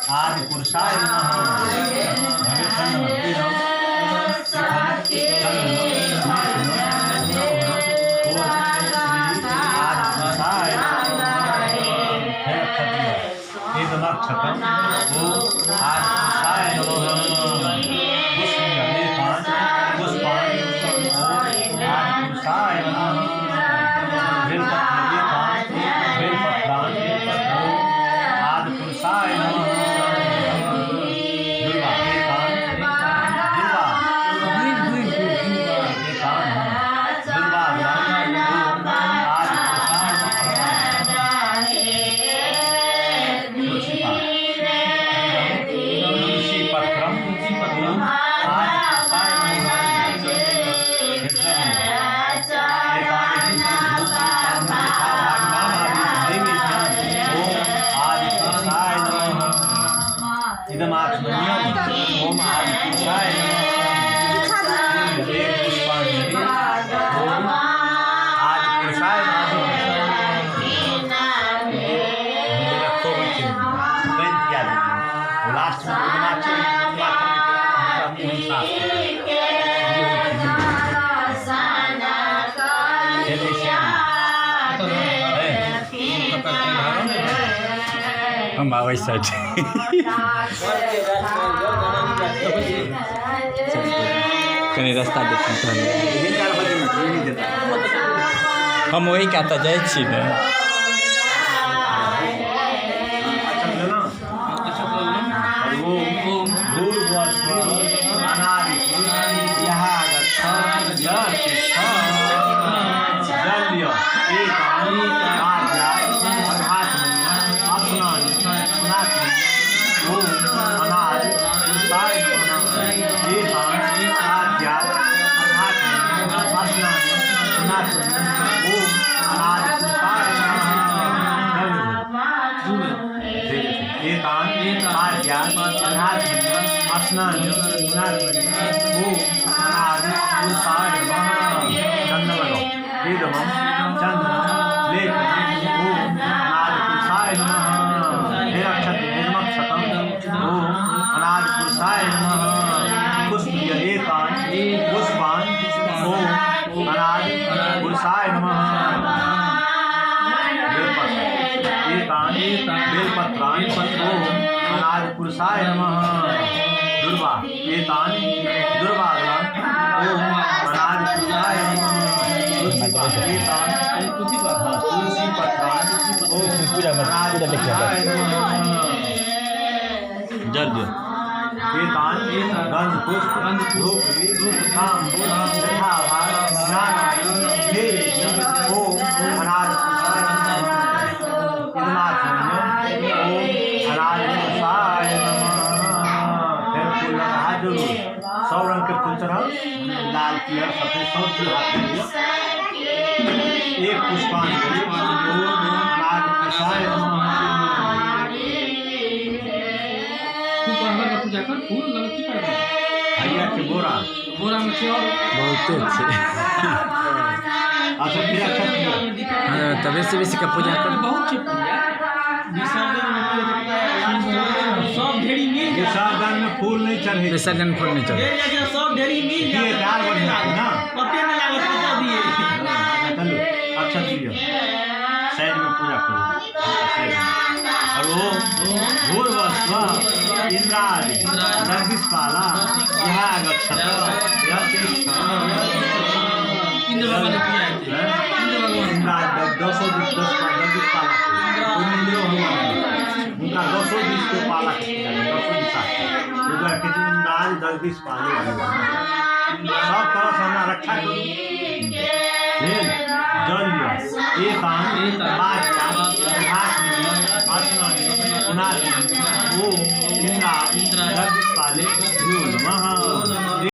आदि पुरुषाय हम आवे साइड कहीं रास्ता देखते हम वही कहता जाए छी ने पुरुषाय नमः दुर्वा एतानि दुर्वाग्राम ओम अनादि पुरुषाय नमः तुलसी पत्रान ओम पूजा अनादि पुरुषाय नमः जल एतानि गंध पुष्प धूप धाम तथा स्नान ओम अनादि पुरुषाय सौ रंग के फूल चढ़ाओ लाल पीला सफेद सब फूल हाथ में एक पुष्पांजलि पूजा कर फूल गलती कर भैया के बोरा बोरा में से और बहुत अच्छे अच्छा फिर अच्छा हां तबे से बेसी का पूजा कर बहुत अच्छी पूजा सब ढेरी मिल विसर्जन में फूल नहीं चढ़े विसर्जन फूल नहीं चढ़े सब ढेरी मिल ये डाल बढ़िया ना पत्ते में लागत पता दिए चलो अच्छा दियो साइड में पूजा करो और वो भूर्वस्व इंद्रादि जगदीशपाला यह गच्छत इंद्र भगवान की पूजा है इंद्र भगवान इंद्र 210 उनका 220 के पाला जगदीश पाले सब तरह से हमारा रक्षा करो जल गणाधिपतये ओम इंद्राय जगत्पाले नमः।